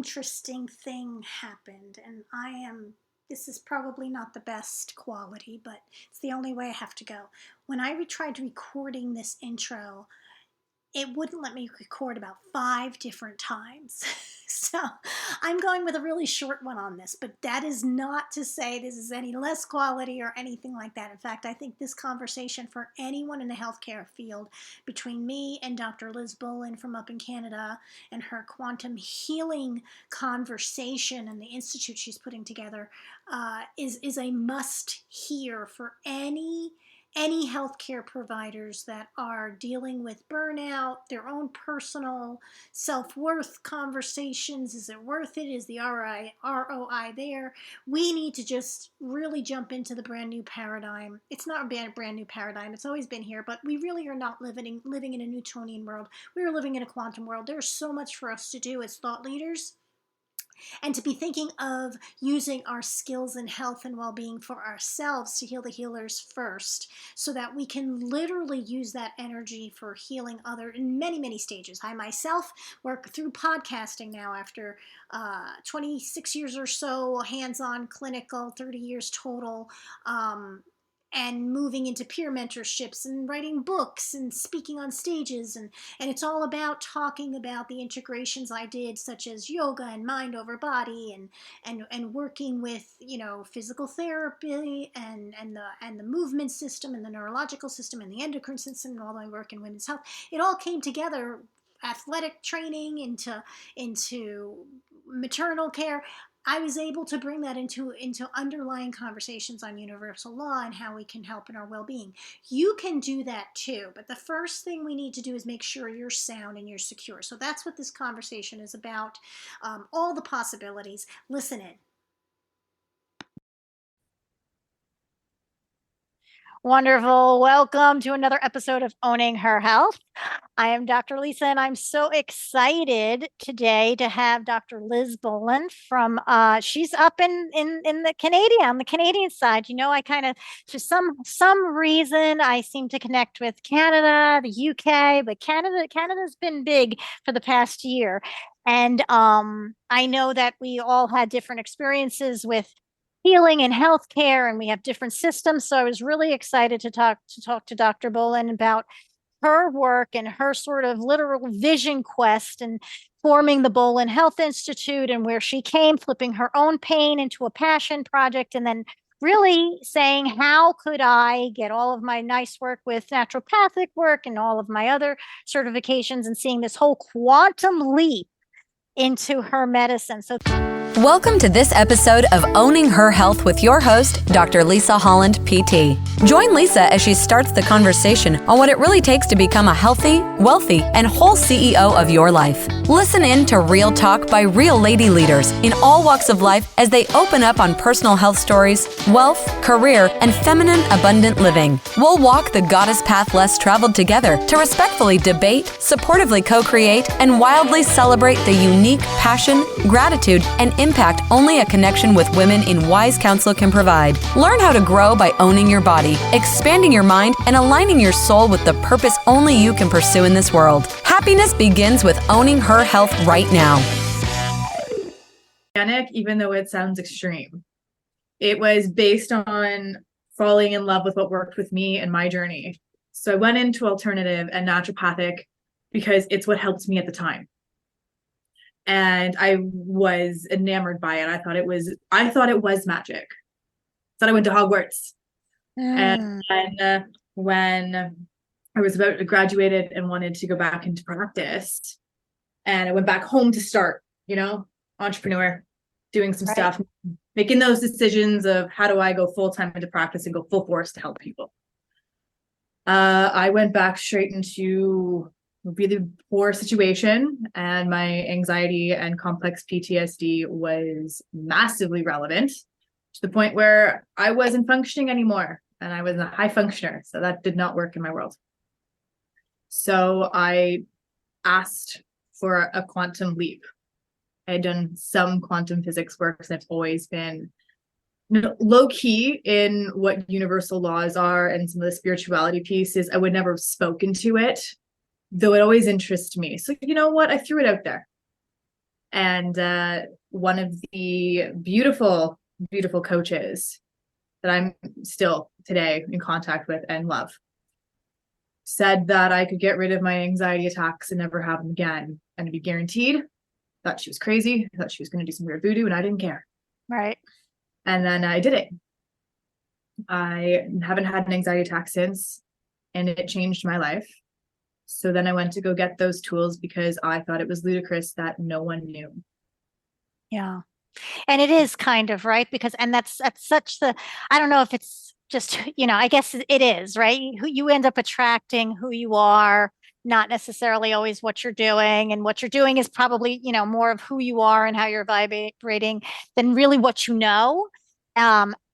interesting thing happened, and this is probably not the best quality, but it's the only way I have to go. When I tried recording this intro, it wouldn't let me record about 5 different times. So I'm going with a really short one on this, but that is not to say this is any less quality or anything like that. In fact, I think this conversation for anyone in the healthcare field between me and Dr. Liz Bolen from up in Canada and her quantum healing conversation and the institute she's putting together is a must hear for any healthcare providers that are dealing with burnout, their own personal self-worth conversations. Is it worth it? Is the ROI there? We need to just really jump into the brand new paradigm. It's not a brand new paradigm. It's always been here, but we really are not living in a Newtonian world. We are living in a quantum world. There's so much for us to do as thought leaders, and to be thinking of using our skills in health and well-being for ourselves to heal the healers first, so that we can literally use that energy for healing other in many, many stages. I myself work through podcasting now after 26 years or so, hands-on clinical, 30 years total, and moving into peer mentorships and writing books and speaking on stages. And it's all about talking about the integrations I did, such as yoga and mind over body, and working with, physical therapy and the movement system and the neurological system and the endocrine system and all my work in women's health. It all came together, athletic training into maternal care. I was able to bring that into underlying conversations on universal law and how we can help in our well-being. You can do that too, but the first thing we need to do is make sure you're sound and you're secure. So that's what this conversation is about, all the possibilities. Listen in. Wonderful. Welcome to another episode of Owning Her Health. I am Dr. Lisa, and I'm so excited today to have Dr. Liz Bolen from, she's up in the on the Canadian side. I kind of, for some reason, I seem to connect with Canada, the UK, but Canada's been big for the past year. And I know that we all had different experiences with healing and healthcare, and we have different systems. So I was really excited to talk to Dr. Bolen about her work and her sort of literal vision quest and forming the Bolen Health Institute, and where she came, flipping her own pain into a passion project, and then really saying, how could I get all of my nice work with naturopathic work and all of my other certifications, and seeing this whole quantum leap into her medicine. So welcome to this episode of Owning Her Health with your host, Dr. Lisa Holland, PT. Join Lisa as she starts the conversation on what it really takes to become a healthy, wealthy, and whole CEO of your life. Listen in to real talk by real lady leaders in all walks of life as they open up on personal health stories, wealth, career, and feminine abundant living. We'll walk the goddess path less traveled together to respectfully debate, supportively co-create, and wildly celebrate the unique passion, gratitude, and impact only a connection with women in wise counsel can provide. Learn how to grow by owning your body, expanding your mind, and aligning your soul with the purpose only you can pursue in this world. Happiness begins with owning her health right now. Even though it sounds extreme, it was based on falling in love with what worked with me and my journey. So I went into alternative and naturopathic because it's what helped me at the time. And I was enamored by it. I thought it was magic. Thought I went to Hogwarts. And when I was about to graduated and wanted to go back into practice, and I went back home to start, entrepreneur, doing some stuff, making those decisions of how do I go full time into practice and go full force to help people. I went back straight into really poor situation, and my anxiety and complex PTSD was massively relevant to the point where I wasn't functioning anymore, and I was a high functioner, so that did not work in my world. So I asked for a quantum leap. I had done some quantum physics work, and I've always been low key in what universal laws are and some of the spirituality pieces. I would never have spoken to it, though it always interests me. So you know what? I threw it out there. And one of the beautiful, beautiful coaches that I'm still today in contact with and love said that I could get rid of my anxiety attacks and never have them again and be guaranteed. Thought she was crazy. I thought she was going to do some weird voodoo, and I didn't care. Right. And then I did it. I haven't had an anxiety attack since, and it changed my life. So then I went to go get those tools because I thought it was ludicrous that no one knew. Yeah. And it is kind of, right? Because, and that's such the, I don't know if it's just, I guess it is, right? Who you end up attracting who you are, not necessarily always what you're doing. And what you're doing is probably, more of who you are and how you're vibrating than really what you know.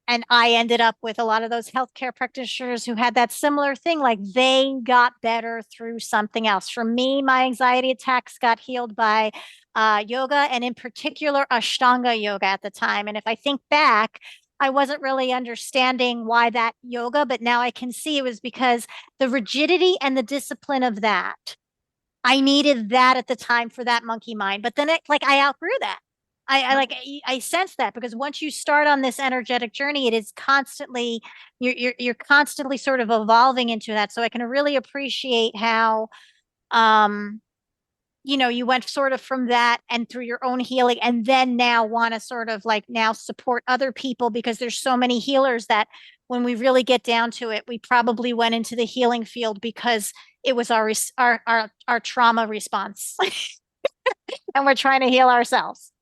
And I ended up with a lot of those healthcare practitioners who had that similar thing, like they got better through something else. For me, my anxiety attacks got healed by yoga, and in particular Ashtanga yoga at the time. And if I think back, I wasn't really understanding why that yoga, but now I can see it was because the rigidity and the discipline of that. I needed that at the time for that monkey mind, but then I outgrew that. I sense that, because once you start on this energetic journey, it is constantly you're constantly sort of evolving into that. So I can really appreciate how um you went sort of from that and through your own healing, and then now want to sort of like now support other people, because there's so many healers that when we really get down to it, we probably went into the healing field because it was our trauma response and we're trying to heal ourselves.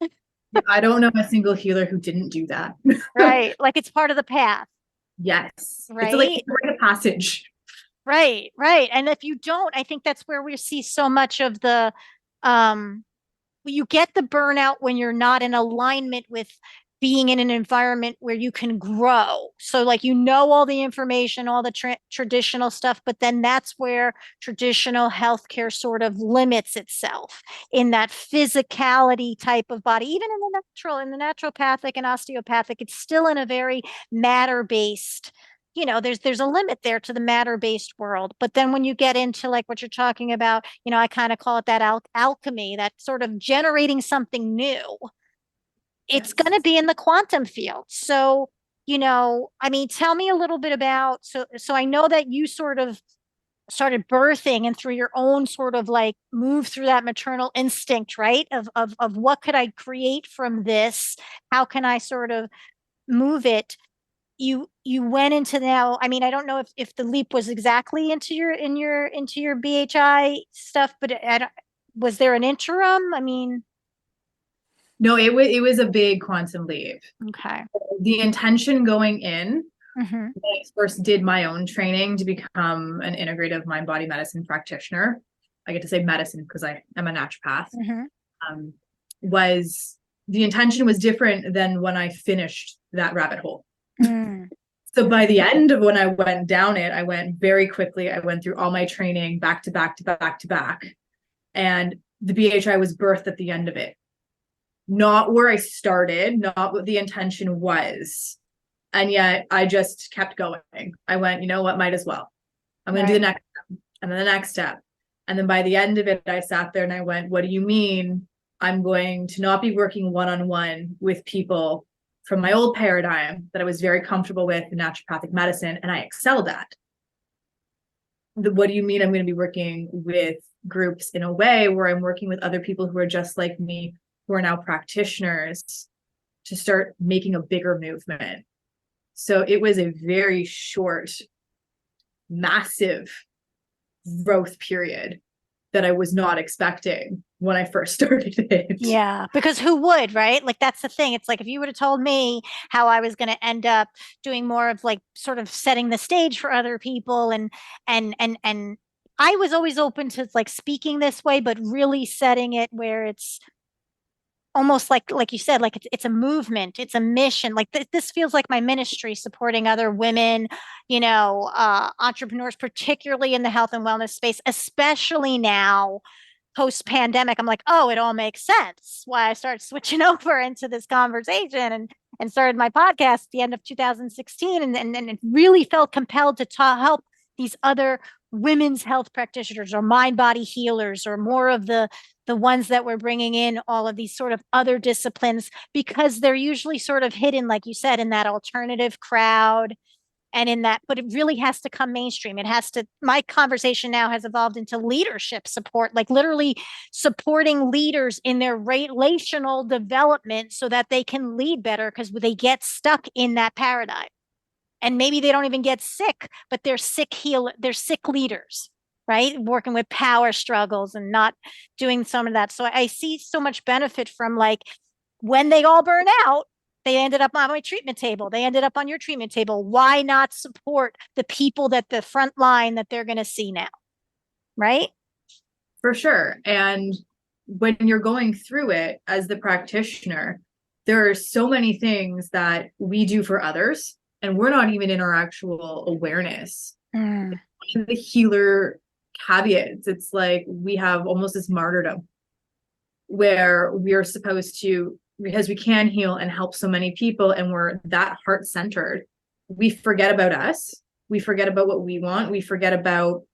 I don't know a single healer who didn't do that. Right. Like it's part of the path. Yes. Right. It's like a rite of passage. Right. Right. And if you don't, I think that's where we see so much of the you get the burnout when you're not in alignment with being in an environment where you can grow. So like all the information, all the traditional stuff, but then that's where traditional healthcare sort of limits itself in that physicality type of body. Even in the naturopathic and osteopathic, it's still in a very matter-based, there's a limit there to the matter-based world. But then when you get into like what you're talking about, I kind of call it that alchemy, that sort of generating something new. It's going to be in the quantum field. So, I mean, tell me a little bit about, so I know that you sort of started birthing and through your own sort of like move through that maternal instinct, right? Of what could I create from this? How can I sort of move it? You went into, now, I mean, I don't know if the leap was exactly into your BHI stuff, but was there an interim? I mean, no, it was a big quantum leap. okay. The intention going in, Mm-hmm. when I first did my own training to become an integrative mind body medicine practitioner, I get to say medicine because I am a naturopath, was the intention was different than when I finished that rabbit hole. So by the end of when I went down it, I went very quickly. I went through all my training back to back to back to back. And the BHI was birthed at the end of it. Not where I started, not what the intention was. And yet I just kept going. I went, you know what, might as well. I'm going to do the next step and then the next step. And then by the end of it, I sat there and I went, what do you mean I'm going to not be working one-on-one with people from my old paradigm that I was very comfortable with in naturopathic medicine and I excelled at? What do you mean I'm going to be working with groups in a way where I'm working with other people who are just like me, who are now practitioners, to start making a bigger movement? So it was a very short, massive growth period that I was not expecting when I first started it. Yeah, because who would, right? Like that's the thing. It's like if you would have told me how I was going to end up doing more of like sort of setting the stage for other people, and I was always open to like speaking this way, but really setting it where it's almost like you said, like it's a movement, it's a mission. Like this feels like my ministry, supporting other women, entrepreneurs, particularly in the health and wellness space, especially now post pandemic. I'm like, oh, it all makes sense why I started switching over into this conversation and started my podcast at the end of 2016, and it really felt compelled to help these other women's health practitioners or mind body healers or more of the the ones that were bringing in all of these sort of other disciplines, because they're usually sort of hidden, like you said, in that alternative crowd and in that, but it really has to come mainstream. It has to, my conversation now has evolved into leadership support, like literally supporting leaders in their relational development so that they can lead better, because they get stuck in that paradigm. And maybe they don't even get sick, but they're they're sick leaders, right? Working with power struggles and not doing some of that. So I see so much benefit from, like, when they all burn out, they ended up on my treatment table. They ended up on your treatment table. Why not support the people that the front line that they're going to see now? Right? For sure. And when you're going through it as the practitioner, there are so many things that we do for others, and we're not even in our actual awareness. The healer caveats, it's like we have almost this martyrdom where we're supposed to, because we can heal and help so many people and we're that heart-centered, we forget about us. We forget about what we want. We forget about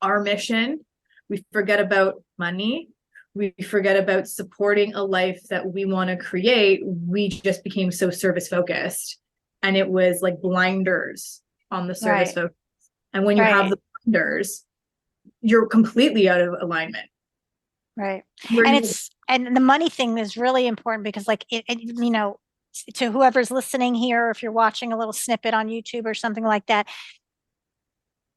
our mission. We forget about money. We forget about supporting a life that we want to create. We just became so service focused, and it was like blinders on the service focus. And when you have the blinders, you're completely out of alignment. Right. And the money thing is really important, because like you know, to whoever's listening here, or if you're watching a little snippet on YouTube or something like that,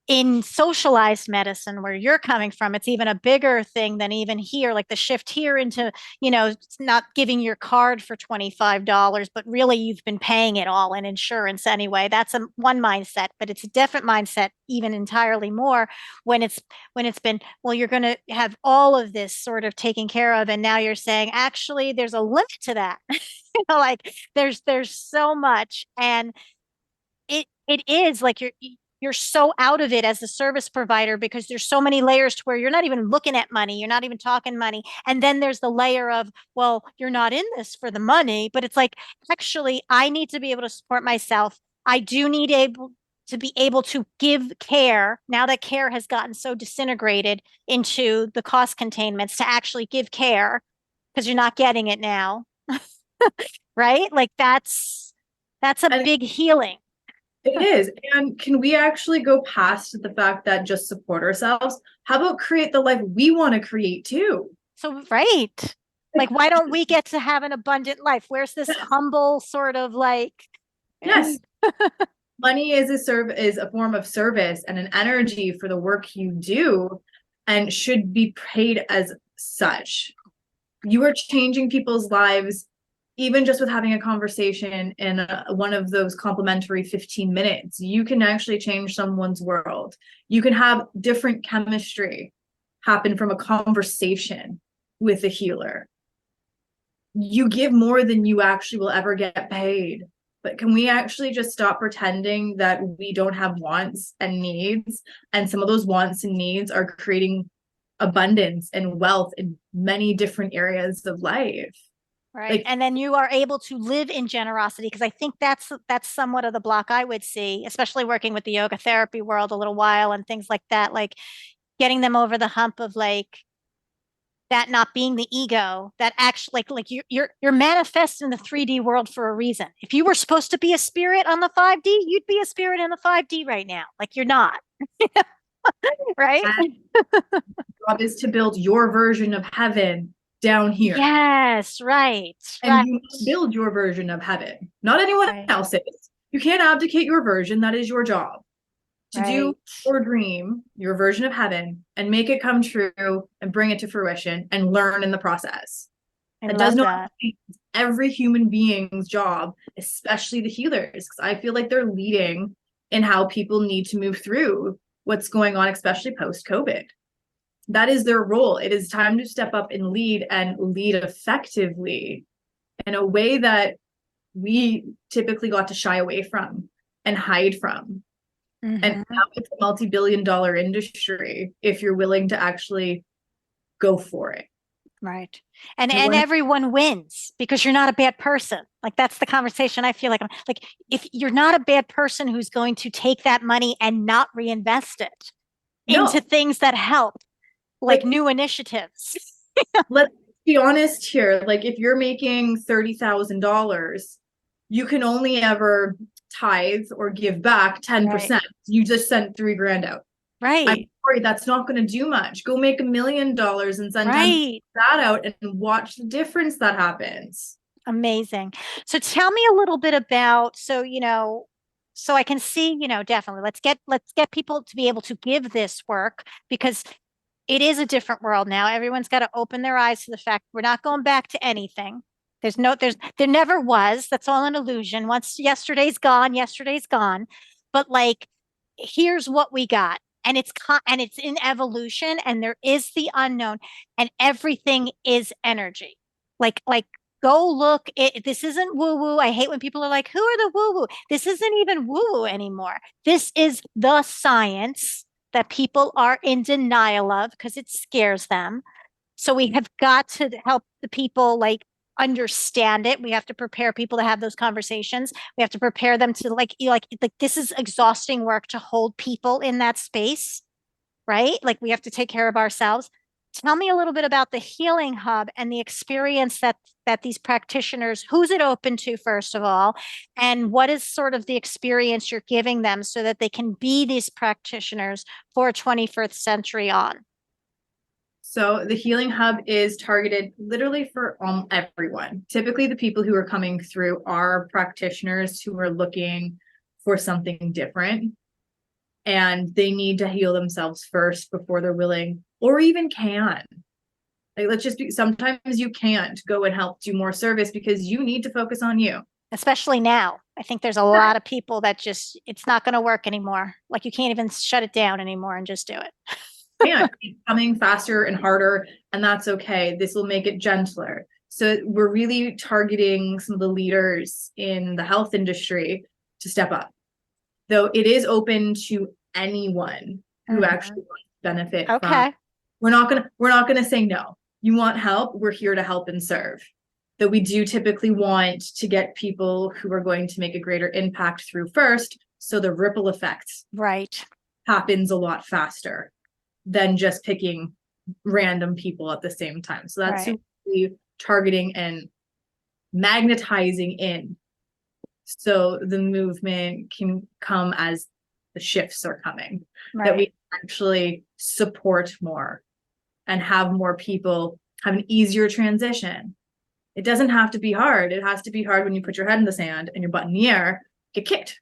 in socialized medicine where you're coming from, it's even a bigger thing than even here, like the shift here into, you know, not giving your card for $25, but really you've been paying it all in insurance anyway. That's one mindset, but it's a different mindset, even entirely more when it's been, well, you're going to have all of this sort of taken care of. And now you're saying, actually, there's a limit to that. You know, like there's so much. And it is like you're so out of it as a service provider, because there's so many layers to where you're not even looking at money. You're not even talking money. And then there's the layer of, well, you're not in this for the money, but it's like, actually, I need to be able to support myself. I do need to be able to give care, now that care has gotten so disintegrated into the cost containments, to actually give care, because you're not getting it now. Right? Like that's a big healing. It is. And can we actually go past the fact that just support ourselves? How about create the life we want to create too? So, right. Like, why don't we get to have an abundant life? Where's this humble sort of like, yes. Money is a form of service and an energy for the work you do, and should be paid as such. You are changing people's lives, even just with having a conversation in one of those complimentary 15 minutes. You can actually change someone's world. You can have different chemistry happen from a conversation with a healer. You give more than you actually will ever get paid. But can we actually just stop pretending that we don't have wants and needs? And some of those wants and needs are creating abundance and wealth in many different areas of life. Right. Like, and then you are able to live in generosity, because I think that's somewhat of the block I would see, especially working with the yoga therapy world a little while and things like that, like getting them over the hump of like that not being the ego, that actually like you're manifest in the 3D world for a reason. If you were supposed to be a spirit on the 5D, you'd be a spirit in the 5D right now. Like you're not. Right? The job is to build your version of heaven down here. Yes, right. And you must build your version of heaven, not anyone else's. You can't abdicate your version. That is your job. To do your dream, your version of heaven, and make it come true and bring it to fruition and learn in the process. It does not mean every human being's job, especially the healers, because I feel like they're leading in how people need to move through what's going on, especially post-COVID. That is their role. It is time to step up and lead effectively in a way that we typically got to shy away from and hide from. Mm-hmm. And now it's a multi-billion-dollar industry if you're willing to actually go for it. Right. And everyone wins, because you're not a bad person. Like that's the conversation I feel like if you're not a bad person who's going to take that money and not reinvest it into things that help, like new initiatives. Let's be honest here. Like if you're making $30,000, you can only ever tithe or give back 10%. Right. You just sent 3 grand out. I'm Right. sorry, that's not going to do much. Go make $1 million and send 10 Right. that out and watch the difference that happens. Amazing. So tell me a little bit about, so I can see, definitely let's get people to be able to give this work because it is a different world now. Everyone's got to open their eyes to the fact we're not going back to anything. There never was. That's all an illusion. Once yesterday's gone, yesterday's gone. But like, here's what we got. And it's in evolution and there is the unknown and everything is energy. Like go look this isn't woo woo. I hate when people are like, who are the woo woo? This isn't even woo woo anymore. This is the science that people are in denial of because it scares them. So we have got to help the people like understand it. We have to prepare people to have those conversations. We have to prepare them to like this is exhausting work to hold people in that space, right? Like we have to take care of ourselves. Tell me a little bit about the Healing Hub and the experience that these practitioners, who's it open to, first of all, and what is sort of the experience you're giving them so that they can be these practitioners for 21st century on. So the Healing Hub is targeted literally for everyone. Typically, the people who are coming through are practitioners who are looking for something different. And they need to heal themselves first before they're willing or even can. Like, let's just be, sometimes you can't go and help do more service because you need to focus on you. Especially now. I think there's a lot of people that just, it's not going to work anymore. Like you can't even shut it down anymore and just do it. And it's coming faster and harder, and that's okay. This will make it gentler. So we're really targeting some of the leaders in the health industry to step up. Though it is open to anyone who actually wants to benefit from. We're not gonna say no. You want help? We're here to help and serve. Though we do typically want to get people who are going to make a greater impact through first, so the ripple effect happens a lot faster than just picking random people at the same time. So that's really targeting and magnetizing in. So the movement can come as the shifts are coming, that we actually support more and have more people have an easier transition. It doesn't have to be hard. It has to be hard when you put your head in the sand and your butt in the air, get kicked.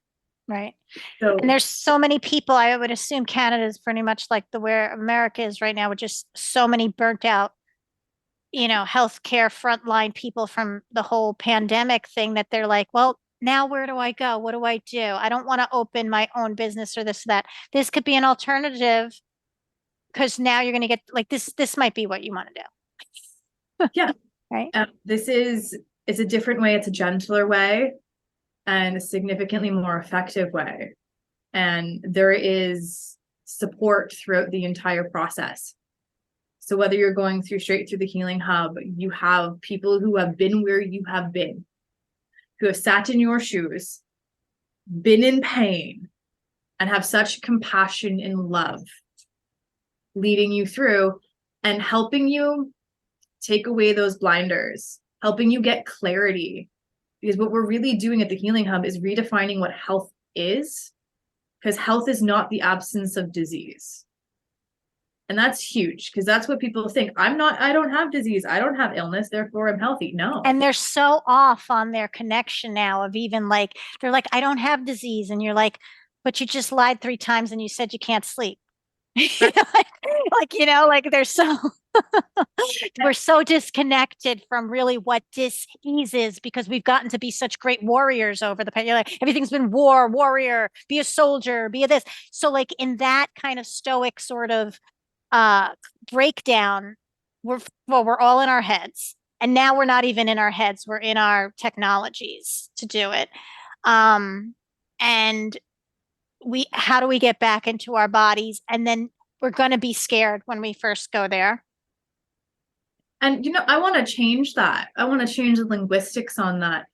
Right. So, and there's so many people. I would assume Canada is pretty much like where America is right now, with just so many burnt out, healthcare frontline people from the whole pandemic thing that they're like, well, now where do I go? What do I do? I don't want to open my own business or this, that. This could be an alternative because now you're going to get like this might be what you want to do. Yeah. Right. It's a different way. It's a gentler way and a significantly more effective way. And there is support throughout the entire process. So whether you're going straight through the Healing Hub, you have people who have been where you have been, who have sat in your shoes, been in pain, and have such compassion and love leading you through and helping you take away those blinders, helping you get clarity. Because what we're really doing at the Healing Hub is redefining what health is, because health is not the absence of disease. And that's huge, because that's what people think. I don't have disease. I don't have illness, therefore I'm healthy. No. And they're so off on their connection now of even like, they're like, I don't have disease. And you're like, but you just lied 3 times and you said you can't sleep. like they're so we're so disconnected from really what dis-ease is because we've gotten to be such great warriors over the past. You're like, everything's been warrior, be a soldier, be a this. So like in that kind of stoic sort of breakdown, we're all in our heads. And now we're not even in our heads, we're in our technologies to do it. And how do we get back into our bodies? And then we're going to be scared when we first go there. And, I want to change that. I want to change the linguistics on that.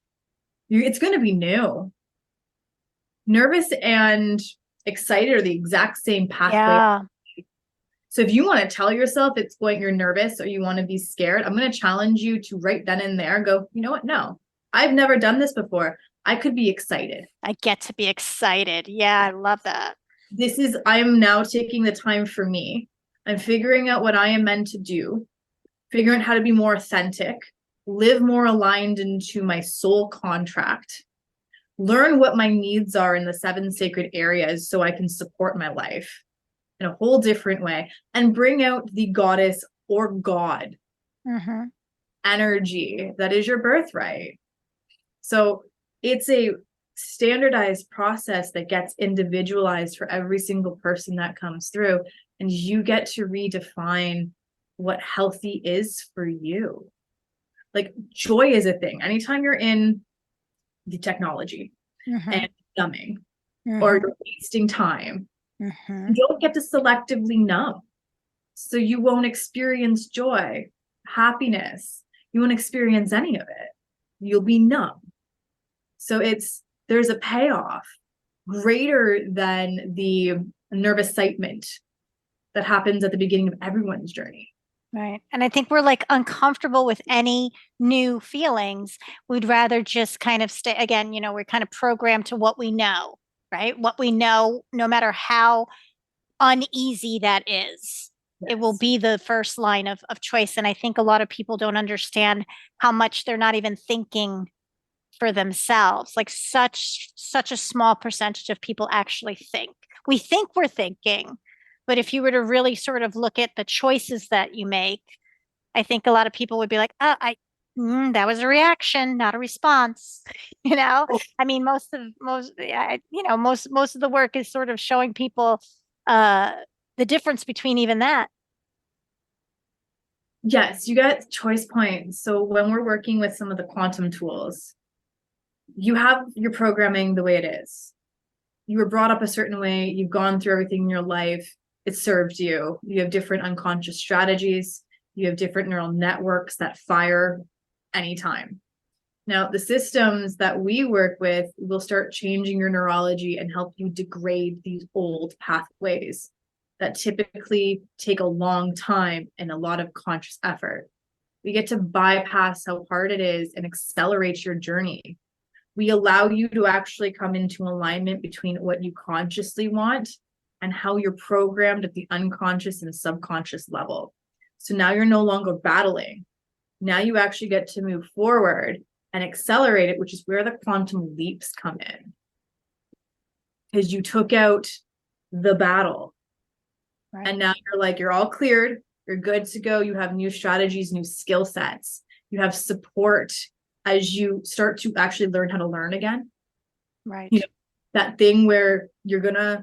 It's going to be new. Nervous and excited are the exact same pathway. Yeah. So if you want to tell yourself you're nervous or you want to be scared, I'm going to challenge you to right then and there go, you know what? No, I've never done this before. I could be excited. I get to be excited. Yeah, I love that. I'm now taking the time for me. I'm figuring out what I am meant to do, figuring out how to be more authentic, live more aligned into my soul contract, learn what my needs are in the 7 sacred areas so I can support my life in a whole different way, and bring out the goddess or God energy that is your birthright. So it's a standardized process that gets individualized for every single person that comes through, and you get to redefine what healthy is for you. Like joy is a thing. Anytime you're in the technology and numbing or you're wasting time, you don't get to selectively numb. So you won't experience joy, happiness. You won't experience any of it. You'll be numb. So there's a payoff greater than the nervous excitement that happens at the beginning of everyone's journey. Right. And I think we're like uncomfortable with any new feelings. We'd rather just kind of stay, again, we're kind of programmed to what we know, right? What we know, no matter how uneasy that is, it will be the first line of choice. And I think a lot of people don't understand how much they're not even thinking for themselves. Like such a small percentage of people actually think. We think we're thinking, but if you were to really sort of look at the choices that you make, I think a lot of people would be like, oh, that was a reaction, not a response. I mean, most of the work is sort of showing people the difference between even that. Yes, you get choice points. So when we're working with some of the quantum tools, you have your programming the way it is. You were brought up a certain way. You've gone through everything in your life. It served you. You have different unconscious strategies. You have different neural networks that fire anytime. Now, the systems that we work with will start changing your neurology and help you degrade these old pathways that typically take a long time and a lot of conscious effort. We get to bypass how hard it is and accelerate your journey. We allow you to actually come into alignment between what you consciously want and how you're programmed at the unconscious and subconscious level. So now you're no longer battling. Now you actually get to move forward and accelerate it, which is where the quantum leaps come in. Because you took out the battle. Right. And now you're all cleared. You're good to go. You have new strategies, new skill sets. You have support as you start to actually learn how to learn again. Right. That thing where you're going to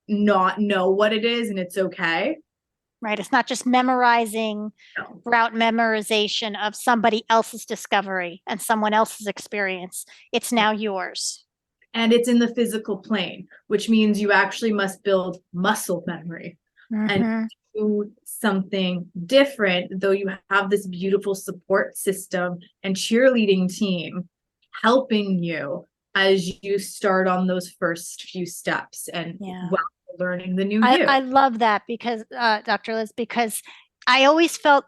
not know what it is and it's okay. Right. It's not just memorizing route memorization of somebody else's discovery and someone else's experience. It's now yours. And it's in the physical plane, which means you actually must build muscle memory and do something different, though you have this beautiful support system and cheerleading team helping you as you start on those first few steps and learning the new you. I love that because, Dr. Liz, because I always felt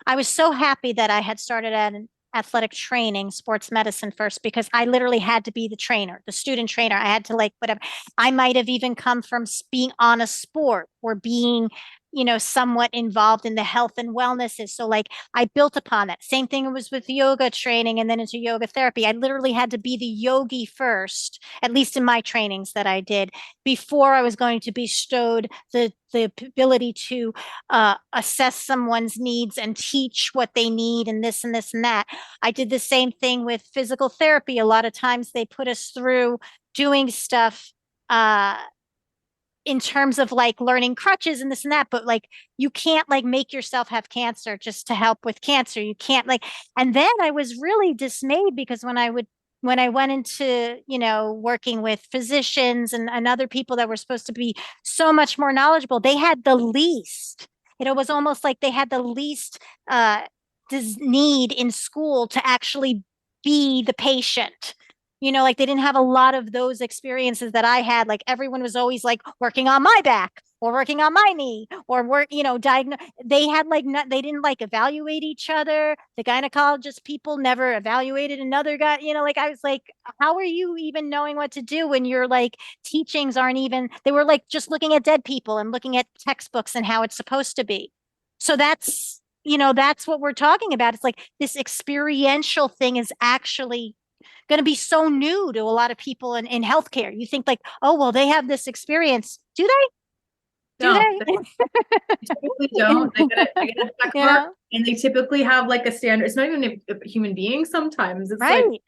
I was so happy that I had started at an athletic training, sports medicine first, because I literally had to be the trainer, the student trainer. I had to whatever. I might have even come from being on a sport or being, somewhat involved in the health and wellnesses. So I built upon that. Same thing was with yoga training and then into yoga therapy. I literally had to be the yogi first, at least in my trainings that I did, before I was going to be bestowed the ability to assess someone's needs and teach what they need and this and this and that. I did the same thing with physical therapy. A lot of times they put us through doing stuff in terms of learning crutches and this and that, but you can't make yourself have cancer just to help with cancer. You can't and then I was really dismayed because when I went into, working with physicians and other people that were supposed to be so much more knowledgeable, they had the least. It was almost like they had the least need in school to actually be the patient. They didn't have a lot of those experiences that I had. Everyone was always working on my back or working on my knee, or work, diagnose. They had like, not, they didn't like evaluate each other. The gynecologist people never evaluated another guy, like, I was like, how are you even knowing what to do when your like teachings aren't even, they were like just looking at dead people and looking at textbooks and how it's supposed to be. So that's what we're talking about. It's like this experiential thing is actually going to be so new to a lot of people in healthcare. You think like, oh, well, they have this experience. Do they? Do No, they? typically don't. They get a check mark, and they typically have like a standard. It's not even a human being sometimes. It's right. like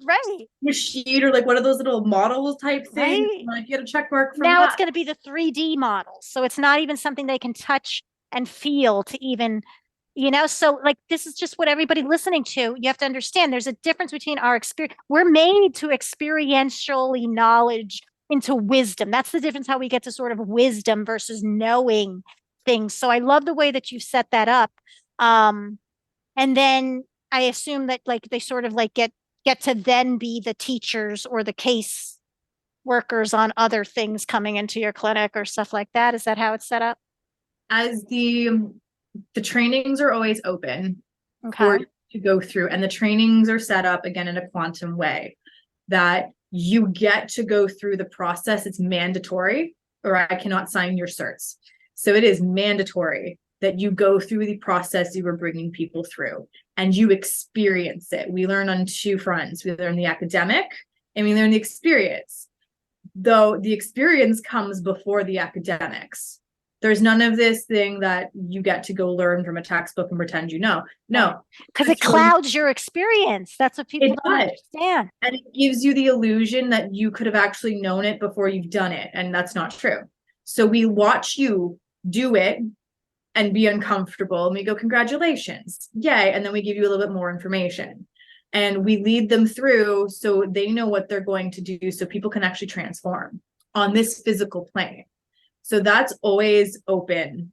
Right. machine or like one of those little models type things. Right. Like you get a check mark from Now that. it's going to be the 3D models. So it's not even something they can touch and feel to even, so like this is just what everybody listening to, you have to understand there's a difference between our experience. We're made to experientially knowledge into wisdom. That's the difference, how we get to sort of wisdom versus knowing things. So I love the way that you set that up. And then I assume that like they sort of like get to then be the teachers or the case workers on other things coming into your clinic or stuff like that. Is that how it's set up? As the trainings are always open for you to go through, and the trainings are set up again in a quantum way that you get to go through the process. It's mandatory, or I cannot sign your certs. So it is mandatory that you go through the process you were bringing people through and you experience it. We learn on two fronts. We learn the academic and we learn the experience, though the experience comes before the academics. There's none of this thing that you get to go learn from a textbook and pretend you know. No. Because it clouds your experience. That's what people don't understand. And it gives you the illusion that you could have actually known it before you've done it. And that's not true. So we watch you do it and be uncomfortable. And we go, congratulations. Yay. And then we give you a little bit more information. And we lead them through so they know what they're going to do so people can actually transform on this physical plane. So that's always open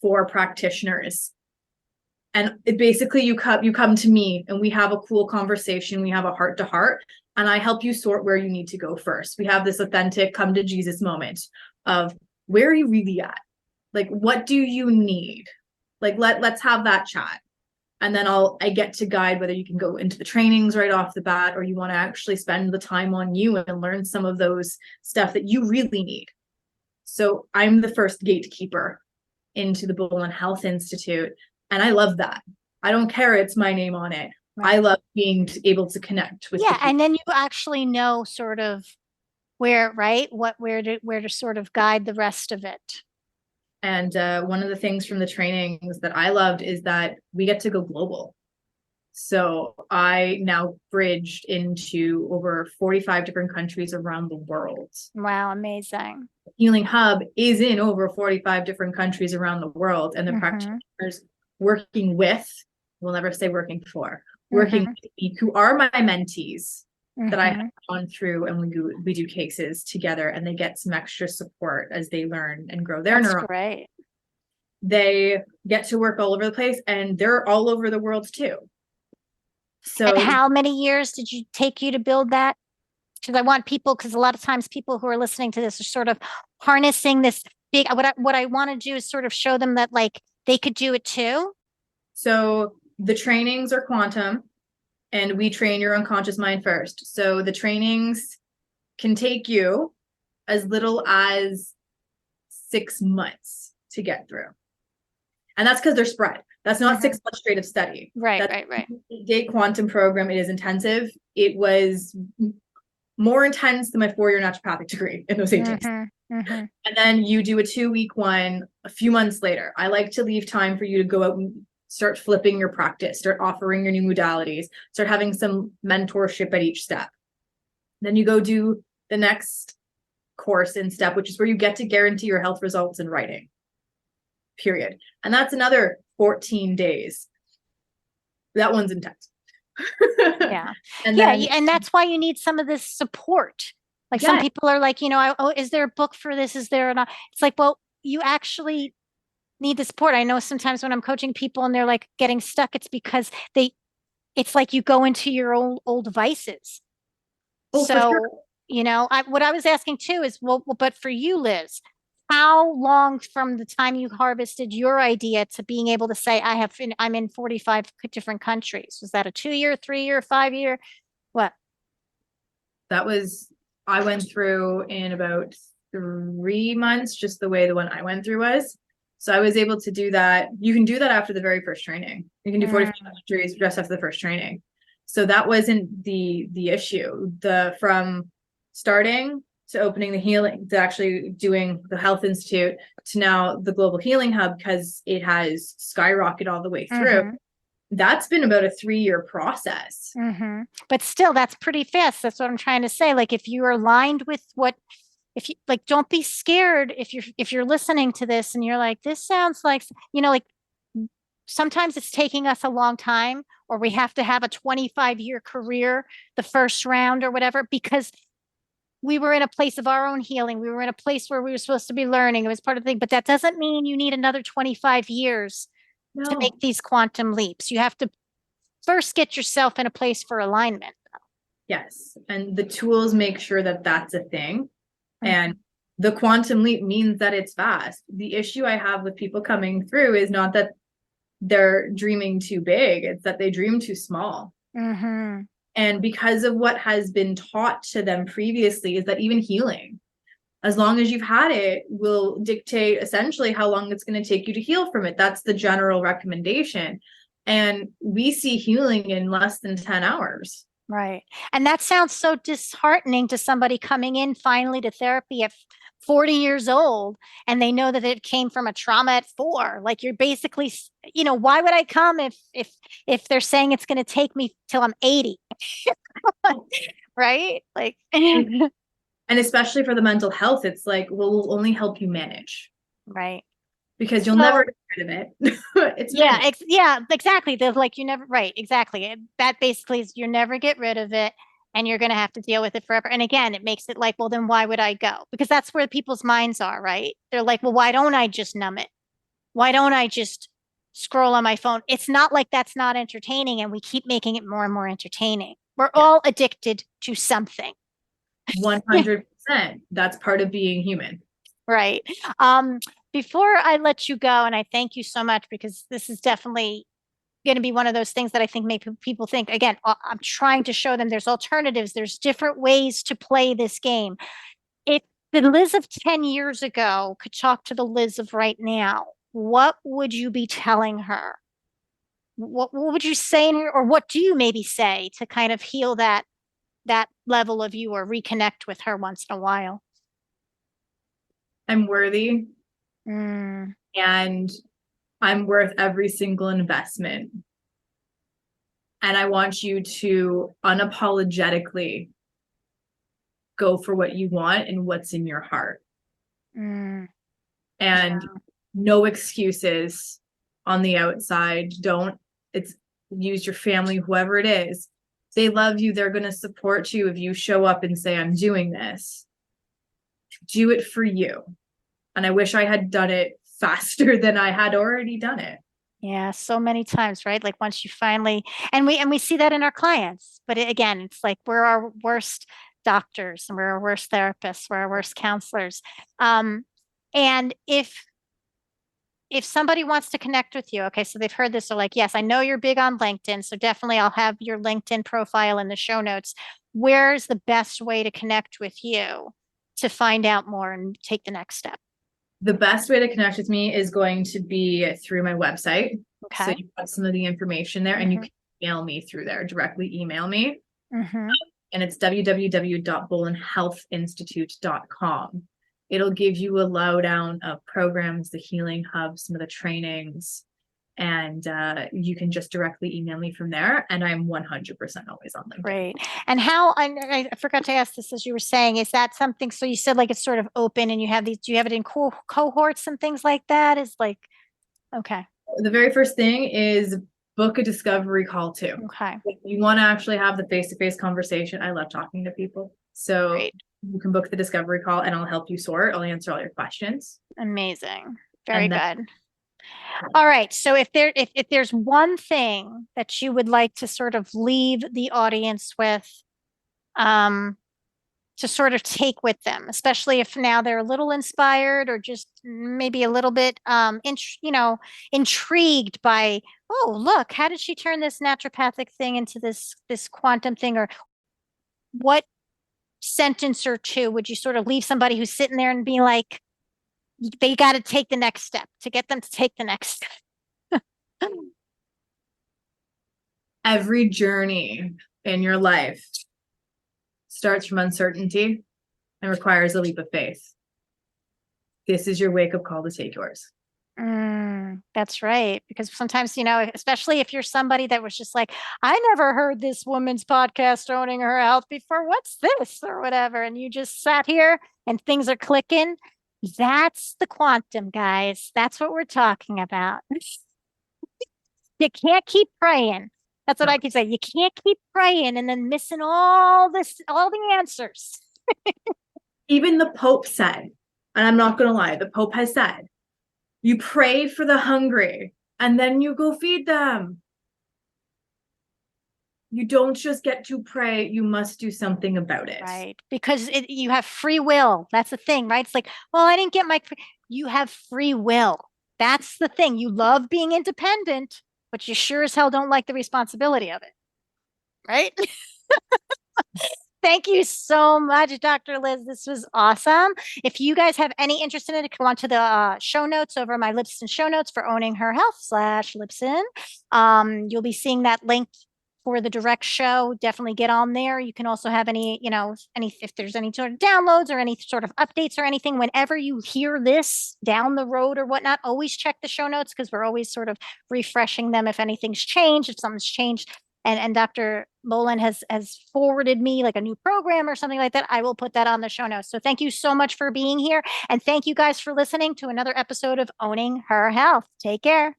for practitioners. And it basically you come to me and we have a cool conversation. We have a heart to heart and I help you sort where you need to go first. We have this authentic come to Jesus moment of where are you really at? Like, what do you need? Like, let's have that chat. And then I get to guide whether you can go into the trainings right off the bat, or you want to actually spend the time on you and learn some of those stuff that you really need. So I'm the first gatekeeper into the Bolen Health Institute. And I love that. I don't care. It's my name on it. Right. I love being able to connect with. Yeah. And then you actually know sort of where to sort of guide the rest of it. And one of the things from the trainings that I loved is that we get to go global. So I now bridged into over 45 different countries around the world. Wow, amazing. Healing Hub is in over 45 different countries around the world. And the practitioners working with, we'll never say working for, working with me, who are my mentees that I have gone through, and we do cases together, and they get some extra support as they learn and grow their neurons. Great. They get to work all over the place, and they're all over the world too. So and how many years did you take you to build that? Because I want people, because a lot of times people who are listening to this are sort of harnessing this big, what I want to do is sort of show them that like they could do it too. So the trainings are quantum, and we train your unconscious mind first. So the trainings can take you as little as 6 months to get through. And that's because they're spread. That's not 6 months straight of study. Right. 8-day quantum program. It is intensive. It was more intense than my 4-year naturopathic degree in those 8 days. And then you do a 2-week one a few months later. I like to leave time for you to go out and start flipping your practice, start offering your new modalities, start having some mentorship at each step. Then you go do the next course in step, which is where you get to guarantee your health results in writing. Period. And that's another 14 days. That one's intense. Yeah. And that's why you need some of this support. Like some people are like, is there a book for this? Is there not? It's like, well, you actually need the support. I know sometimes when I'm coaching people and they're like getting stuck, it's because it's like you go into your old vices. So, what I was asking too is, well, but for you, Liz, how long from the time you harvested your idea to being able to say, I'm in 45 different countries? Was that a 2 year, 3 year, 5 year? What? I went through in about 3 months, just the way the one I went through was. So I was able to do that. You can do that after the very first training. You can do 45 countries just after the first training. So that wasn't the issue. From starting to opening the healing, to actually doing the Health Institute, to now the Global Healing Hub, because it has skyrocketed all the way through. That's been about a 3-year process. But still, that's pretty fast. That's what I'm trying to say. Like, if you're aligned with if you like, don't be scared if you're listening to this and you're like, this sounds like, like sometimes it's taking us a long time, or we have to have a 25-year career, the first round or whatever, because we were in a place of our own healing. We were in a place where we were supposed to be learning. It was part of the thing, but that doesn't mean you need another 25 years to make these quantum leaps. You have to first get yourself in a place for alignment. Yes. And the tools make sure that that's a thing. And the quantum leap means that it's fast. The issue I have with people coming through is not that they're dreaming too big, it's that they dream too small. And because of what has been taught to them previously, is that even healing, as long as you've had it, will dictate essentially how long it's going to take you to heal from it. That's the general recommendation. And we see healing in less than 10 hours. Right. And that sounds so disheartening to somebody coming in finally to therapy at 40 years old, and they know that it came from a trauma at 4. Like, you're basically, why would I come if they're saying it's going to take me till I'm 80? Right? Like, and especially for the mental health, it's like, we'll only help you manage. Right. Because you'll never get rid of it. Yeah, exactly. They're like, right, exactly. That basically is, you never get rid of it, and you're going to have to deal with it forever. And again, it makes it like, well, then why would I go? Because that's where people's minds are, right? They're like, well, why don't I just numb it? Why don't I just scroll on my phone? It's not like that's not entertaining, and we keep making it more and more entertaining. We're all addicted to something. 100%. That's part of being human. Right. Before I let you go, and I thank you so much, because this is definitely going to be one of those things that I think make people think. Again, I'm trying to show them there's alternatives. There's different ways to play this game. If the Liz of 10 years ago could talk to the Liz of right now, what would you be telling her? What would you say in her, or what do you maybe say to kind of heal that level of you, or reconnect with her once in a while? I'm worthy. And I'm worth every single investment. And I want you to unapologetically go for what you want and what's in your heart. And no excuses on the outside. Use your family, whoever it is. They love you. They're going to support you if you show up and say, I'm doing this. Do it for you. And I wish I had done it faster than I had already done it. Yeah, so many times, right? Like, once you finally, and we see that in our clients, but again, it's like, we're our worst doctors, and we're our worst therapists, we're our worst counselors. And if somebody wants to connect with you, okay, so they've heard this, so like, yes, I know you're big on LinkedIn, so definitely I'll have your LinkedIn profile in the show notes. Where's the best way to connect with you to find out more and take the next step? The best way to connect with me is going to be through my website. Okay. So you have some of the information there, and you can email me through there, directly email me. And it's www.bolenhealthinstitute.com. It'll give you a lowdown of programs, the healing hub, some of the trainings, and you can just directly email me from there. And I'm 100% always on LinkedIn. Great. And how, I forgot to ask this as you were saying, is that something, so you said like it's sort of open, and you have these, do you have it in cohorts and things like that? Is like, okay. The very first thing is book a discovery call too. Okay. If you want to actually have the face-to-face conversation, I love talking to people. So Great. You can book the discovery call, and I'll help you sort. I'll answer all your questions. Amazing. Very good. All right. So if there's one thing that you would like to sort of leave the audience with, to sort of take with them, especially if now they're a little inspired or just maybe a little bit, intrigued by, oh, look, how did she turn this naturopathic thing into this quantum thing? Or what sentence or two would you sort of leave somebody who's sitting there and be like, they got to take the next step to get them to take the next step? Every journey in your life starts from uncertainty and requires a leap of faith. This is your wake-up call to take yours. That's right. Because sometimes, especially if you're somebody that was just like, I never heard this woman's podcast, Owning Her Health, before. What's this or whatever? And you just sat here and things are clicking. That's the quantum, guys. That's what we're talking about. You can't keep praying. That's what I keep saying. You can't keep praying and then missing all the answers. Even the Pope said, and I'm not going to lie, the Pope has said, you pray for the hungry and then you go feed them. You don't just get to pray, you must do something about it. Right. Because you have free will. That's the thing, right? It's like, well, I didn't get you have free will. That's the thing. You love being independent, but you sure as hell don't like the responsibility of it. Right? Thank you so much, Dr. Liz. This was awesome. If you guys have any interest in it, go on to the show notes over my Libsyn show notes for Owning Her Health /Libsyn. You'll be seeing that link for the direct show. Definitely get on there. You can also have any, if there's any sort of downloads or any sort of updates or anything, whenever you hear this down the road or whatnot, always check the show notes because we're always sort of refreshing them if anything's changed, if something's changed. And Dr. Bolen has forwarded me like a new program or something like that. I will put that on the show notes. So thank you so much for being here. And thank you guys for listening to another episode of Owning Her Health. Take care.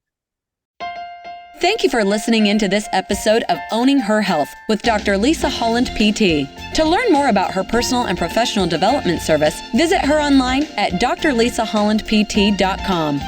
Thank you for listening into this episode of Owning Her Health with Dr. Lisa Holland, PT. To learn more about her personal and professional development service, visit her online at drlisahollandpt.com.